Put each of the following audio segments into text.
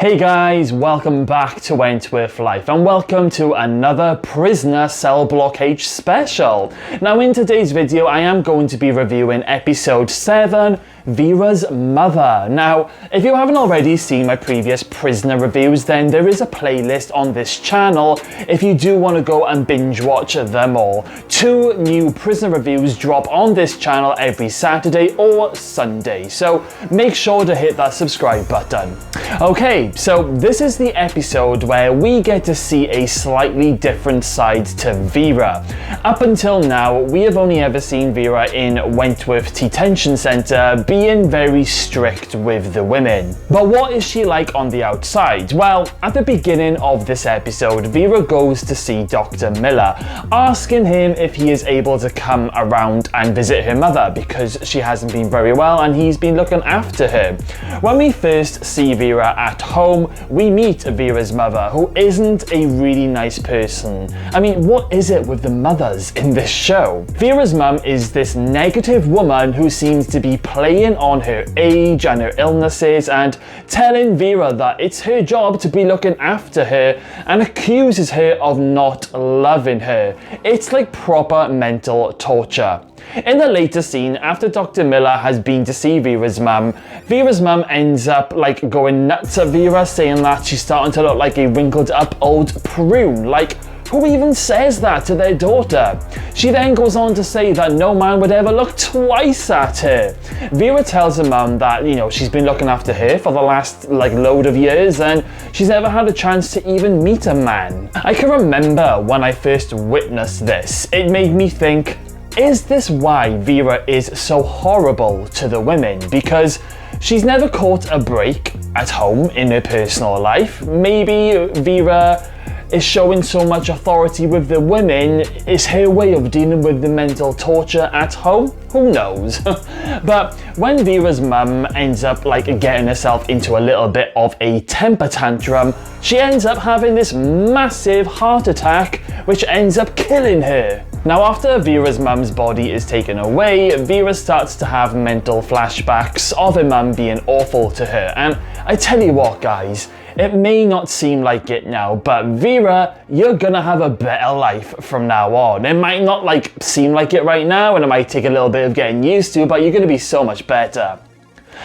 Hey guys, welcome back to Wentworth Life and welcome to another prisoner cell blockage special. Now in today's video I am going to be reviewing episode 7, Vera's Mother. Now if you haven't already seen my previous prisoner reviews, then there is a playlist on this channel if you do want to go and binge watch them all. 2 new prisoner reviews drop on this channel every Saturday or Sunday, so make sure to hit that subscribe button. Okay, so this is the episode where we get to see a slightly different side to Vera. Up until now, we have only ever seen Vera in Wentworth Detention Centre being very strict with the women. But what is she like on the outside? Well, at the beginning of this episode, Vera goes to see Dr. Miller, asking him if he is able to come around and visit her mother because she hasn't been very well and he's been looking after her. When we first see Vera at home, we meet Vera's mother, who isn't a really nice person. I mean, what is it with the mothers in this show? Vera's mum is this negative woman who seems to be playing on her age and her illnesses and telling Vera that it's her job to be looking after her and accuses her of not loving her. It's like proper mental torture. In the later scene, after Dr. Miller has been to see Vera's mum ends up like going nuts at Vera, saying that she's starting to look like a wrinkled up old prune. Like, who even says that to their daughter? She then goes on to say that no man would ever look twice at her. Vera tells her mum that, she's been looking after her for the last load of years and she's never had a chance to even meet a man. I can remember when I first witnessed this, it made me think, is this why Vera is so horrible to the women? Because she's never caught a break at home in her personal life. Maybe Vera is showing so much authority with the women is her way of dealing with the mental torture at home? Who knows? But when Vera's mum ends up getting herself into a little bit of a temper tantrum, she ends up having this massive heart attack which ends up killing her. Now after Vera's mum's body is taken away, Vera starts to have mental flashbacks of her mum being awful to her, and I tell you what guys, it may not seem like it now, but Vera, you're gonna have a better life from now on. It might not seem like it right now and it might take a little bit of getting used to, but you're gonna be so much better.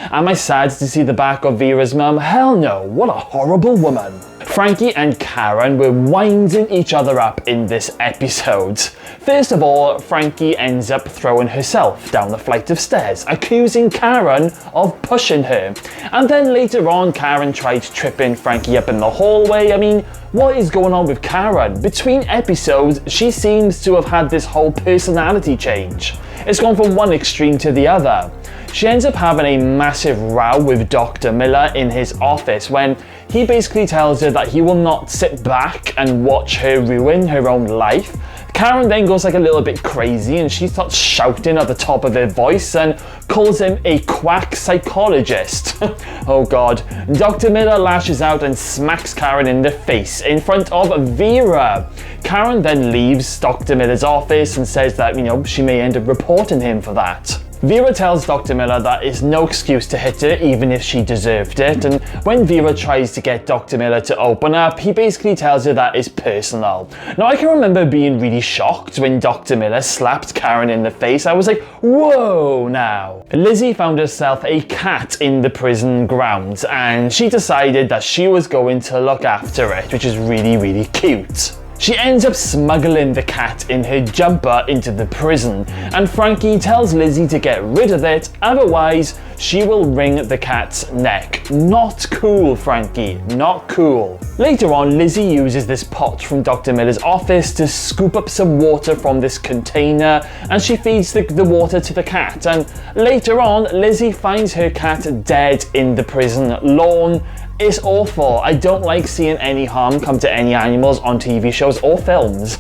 Am I sad to see the back of Vera's mum? Hell no, what a horrible woman. Frankie and Karen were winding each other up in this episode. First of all, Frankie ends up throwing herself down the flight of stairs, accusing Karen of pushing her. And then later on, Karen tried tripping Frankie up in the hallway. I mean, what is going on with Karen? Between episodes, she seems to have had this whole personality change. It's gone from one extreme to the other. She ends up having a massive row with Dr. Miller in his office when he basically tells her that he will not sit back and watch her ruin her own life. Karen then goes a little bit crazy and she starts shouting at the top of her voice and calls him a quack psychologist. Oh god. Dr. Miller lashes out and smacks Karen in the face in front of Vera. Karen then leaves Dr. Miller's office and says that, she may end up reporting him for that. Vera tells Dr. Miller that it's no excuse to hit her even if she deserved it, and when Vera tries to get Dr. Miller to open up, he basically tells her that it's personal. Now I can remember being really shocked when Dr. Miller slapped Karen in the face. I was like, whoa now. Lizzy found herself a cat in the prison grounds and she decided that she was going to look after it, which is really, really cute. She ends up smuggling the cat in her jumper into the prison, and Frankie tells Lizzy to get rid of it, otherwise she will wring the cat's neck. Not cool, Frankie, not cool. Later on, Lizzy uses this pot from Dr. Miller's office to scoop up some water from this container, and she feeds the water to the cat, and later on, Lizzy finds her cat dead in the prison lawn. It's awful. I don't like seeing any harm come to any animals on TV shows or films.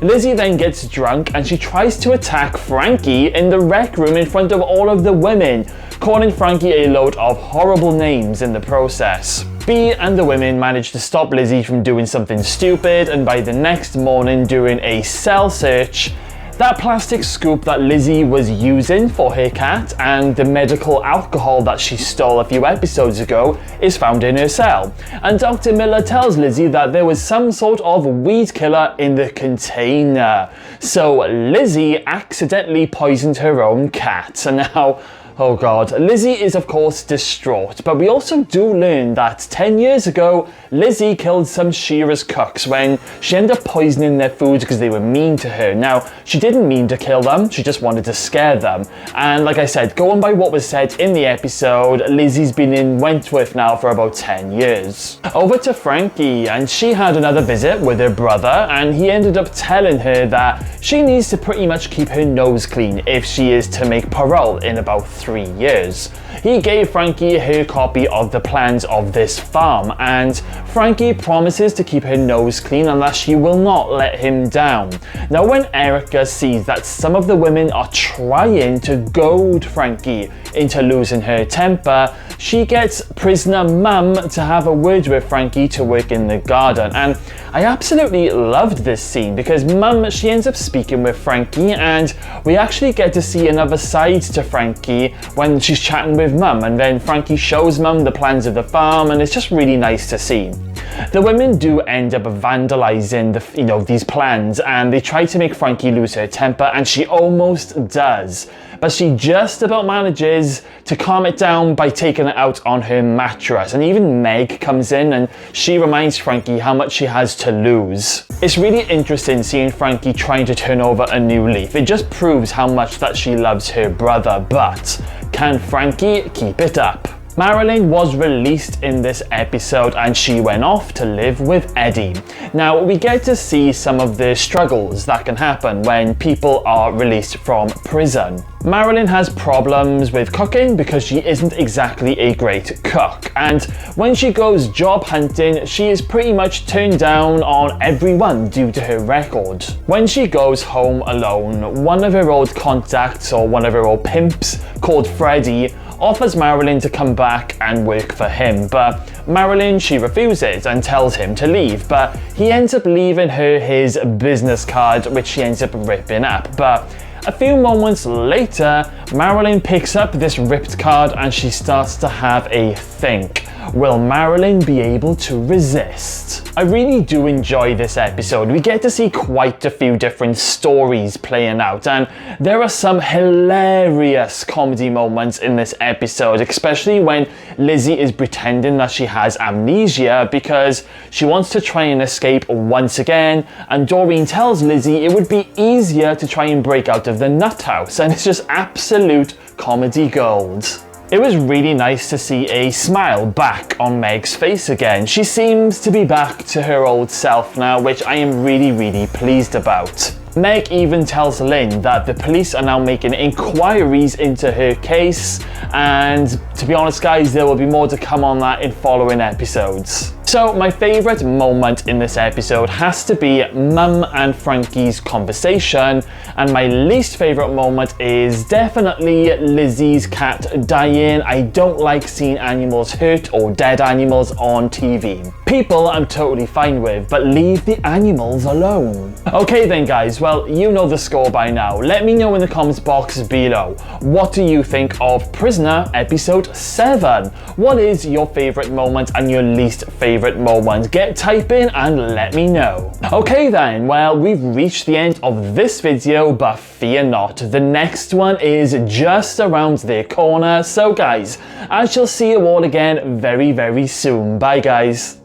Lizzy then gets drunk and she tries to attack Frankie in the rec room in front of all of the women, calling Frankie a load of horrible names in the process. B and the women manage to stop Lizzy from doing something stupid, and by the next morning during a cell search, That plastic scoop that Lizzy was using for her cat and the medical alcohol that she stole a few episodes ago is found in her cell. And Dr. Miller tells Lizzy that there was some sort of weed killer in the container. So Lizzy accidentally poisoned her own cat. And now, oh god, Lizzy is of course distraught, but we also do learn that 10 years ago, Lizzy killed some shearers' cooks when she ended up poisoning their food because they were mean to her. Now, she didn't mean to kill them, she just wanted to scare them. And like I said, going by what was said in the episode, Lizzy's been in Wentworth now for about 10 years. Over to Frankie, and she had another visit with her brother, and he ended up telling her that she needs to pretty much keep her nose clean if she is to make parole in about 3 years. He gave Frankie her copy of the plans of this farm, and Frankie promises to keep her nose clean and that she will not let him down. Now when Erica sees that some of the women are trying to goad Frankie into losing her temper, she gets prisoner Mum to have a word with Frankie to work in the garden. And I absolutely loved this scene because Mum, she ends up speaking with Frankie, and we actually get to see another side to Frankie when she's chatting with Mum, and then Frankie shows Mum the plans of the farm, and it's just really nice to see. The women do end up vandalizing these plans, and they try to make Frankie lose her temper, and she almost does. But she just about manages to calm it down by taking it out on her mattress. And even Meg comes in and she reminds Frankie how much she has to lose. It's really interesting seeing Frankie trying to turn over a new leaf. It just proves how much that she loves her brother. But can Frankie keep it up? Marilyn was released in this episode and she went off to live with Eddie. Now we get to see some of the struggles that can happen when people are released from prison. Marilyn has problems with cooking because she isn't exactly a great cook, and when she goes job hunting, she is pretty much turned down on everyone due to her record. When she goes home alone, one of her old contacts, or one of her old pimps called Freddie, offers Marilyn to come back and work for him, but Marilyn, she refuses and tells him to leave, but he ends up leaving her his business card, which she ends up ripping up. But a few moments later, Marilyn picks up this ripped card and she starts to have a think. Will Marilyn be able to resist? I really do enjoy this episode. We get to see quite a few different stories playing out, and there are some hilarious comedy moments in this episode, especially when Lizzy is pretending that she has amnesia because she wants to try and escape once again, and Doreen tells Lizzy it would be easier to try and break out of the nut house, and it's just absolute comedy gold. It was really nice to see a smile back on Meg's face again. She seems to be back to her old self now, which I am really pleased about. Meg even tells Lynn that the police are now making inquiries into her case, and to be honest guys, there will be more to come on that in following episodes. So my favourite moment in this episode has to be Mum and Frankie's conversation, and my least favourite moment is definitely Lizzy's cat dying. I don't like seeing animals hurt or dead animals on TV. People I'm totally fine with, but leave the animals alone. Okay then guys, well you know the score by now. Let me know in the comments box below. What do you think of Prisoner episode 7? What is your favourite moment and your least favourite moment? Get typing and let me know. Okay then, well we've reached the end of this video, but fear not, the next one is just around the corner. So guys, I shall see you all again very soon. Bye guys.